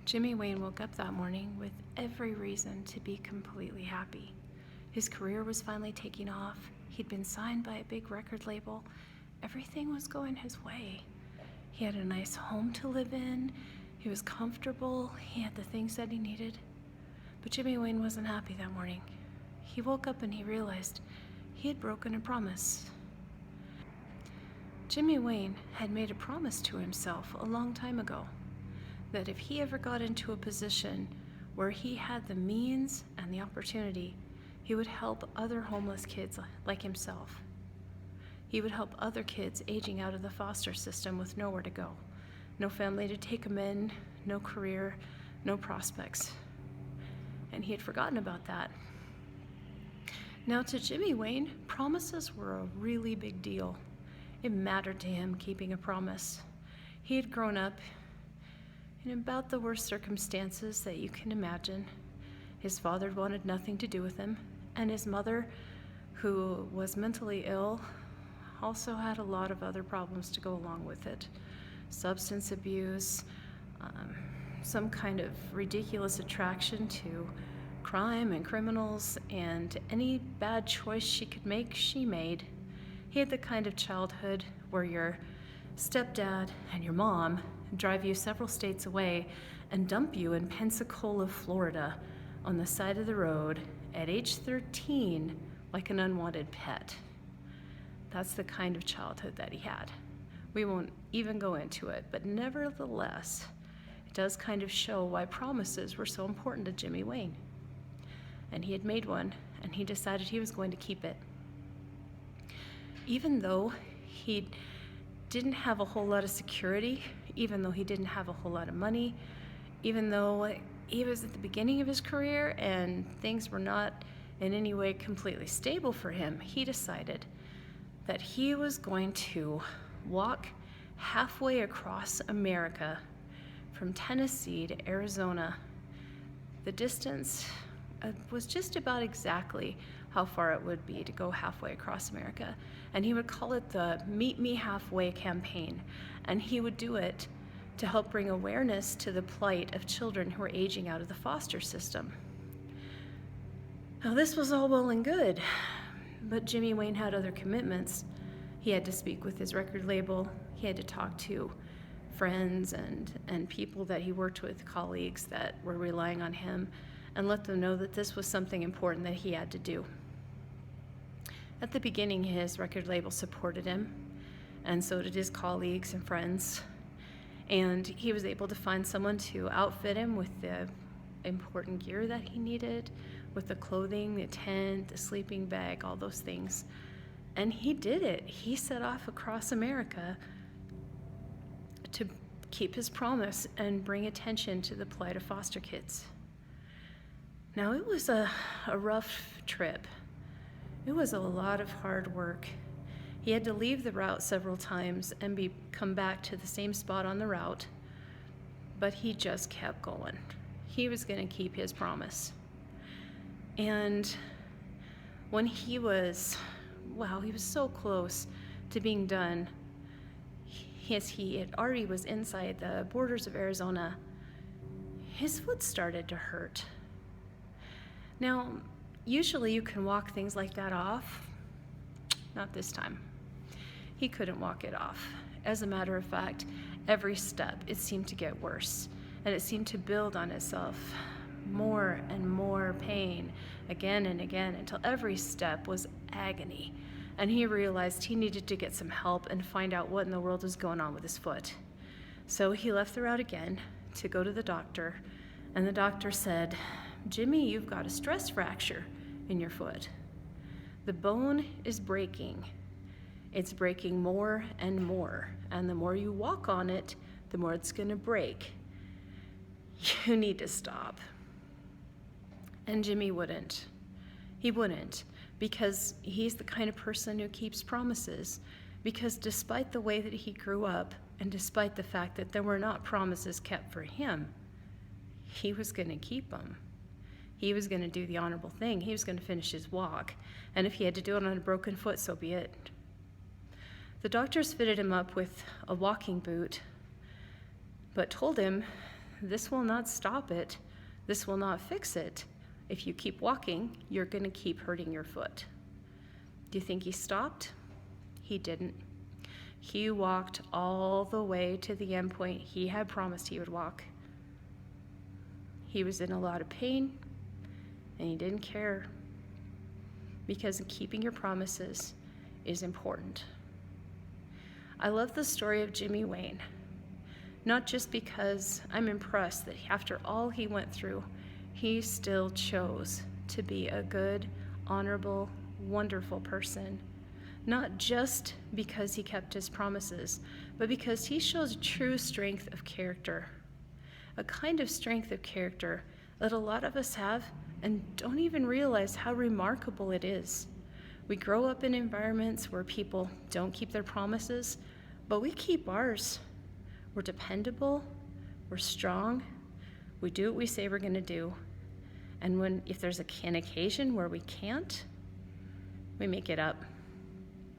Jimmy Wayne woke up that morning with every reason to be completely happy. His career was finally taking off. He'd been signed by a big record label. Everything was going his way. He had a nice home to live in. He was comfortable. He had the things that he needed. But Jimmy Wayne wasn't happy that morning. He woke up and he realized he had broken a promise. Jimmy Wayne had made a promise to himself a long time ago that if he ever got into a position where he had the means and the opportunity, he would help other homeless kids like himself. He would help other kids aging out of the foster system with nowhere to go, no family to take them in, no career, no prospects. And he had forgotten about that. Now to Jimmy Wayne, promises were a really big deal. It mattered to him keeping a promise. He had grown up in about the worst circumstances that you can imagine. His father wanted nothing to do with him, and his mother, who was mentally ill, also had a lot of other problems to go along with it. Substance abuse, some kind of ridiculous attraction to crime and criminals, and any bad choice she could make, she made. He had the kind of childhood where your stepdad and your mom drive you several states away and dump you in Pensacola, Florida, on the side of the road at age 13 like an unwanted pet. That's the kind of childhood that he had. We won't even go into it, but nevertheless, it does kind of show why promises were so important to Jimmy Wayne. And he had made one, and he decided he was going to keep it. Even though he didn't have a whole lot of security, even though he didn't have a whole lot of money, even though he was at the beginning of his career and things were not in any way completely stable for him, he decided that he was going to walk halfway across America from Tennessee to Arizona. The distance was just about exactly how far it would be to go halfway across America. And he would call it the Meet Me Halfway campaign. And he would do it to help bring awareness to the plight of children who are aging out of the foster system. Now, this was all well and good, but Jimmy Wayne had other commitments. He had to speak with his record label. He had to talk to friends and people that he worked with, colleagues that were relying on him, and let them know that this was something important that he had to do. At the beginning, his record label supported him, and so did his colleagues and friends. And he was able to find someone to outfit him with the important gear that he needed, with the clothing, the tent, the sleeping bag, all those things. And he did it. He set off across America to keep his promise and bring attention to the plight of foster kids. Now, it was a rough trip. It was a lot of hard work. He had to leave the route several times and come back to the same spot on the route, but he just kept going. He was going to keep his promise. And when he was so close to being done, as he already was inside the borders of Arizona, his foot started to hurt. Now, usually you can walk things like that off. Not this time. He couldn't walk it off. As a matter of fact, every step, it seemed to get worse, and it seemed to build on itself. More and more pain, again and again, until every step was agony. And he realized he needed to get some help and find out what in the world was going on with his foot. So he left the route again to go to the doctor, and the doctor said, "Jimmy, you've got a stress fracture in your foot. The bone is breaking. It's breaking more and more, and the more you walk on it, the more it's going to break. You need to stop." And Jimmy wouldn't. He wouldn't, because he's the kind of person who keeps promises. Because despite the way that he grew up, and despite the fact that there were not promises kept for him, he was going to keep them. He was going to do the honorable thing. He was going to finish his walk. And if he had to do it on a broken foot, so be it. The doctors fitted him up with a walking boot, but told him This will not stop it. This will not fix it. If you keep walking, you're going to keep hurting your foot. Do you think he stopped? He didn't. He walked all the way to the end point he had promised he would walk. He was in a lot of pain, and he didn't care, because keeping your promises is important. I love the story of Jimmy Wayne, not just because I'm impressed that after all he went through, he still chose to be a good, honorable, wonderful person. Not just because he kept his promises, but because he shows true strength of character. A kind of strength of character that a lot of us have and don't even realize how remarkable it is. We grow up in environments where people don't keep their promises, but we keep ours. We're dependable, we're strong, we do what we say we're going to do. And if there's an occasion where we can't, we make it up.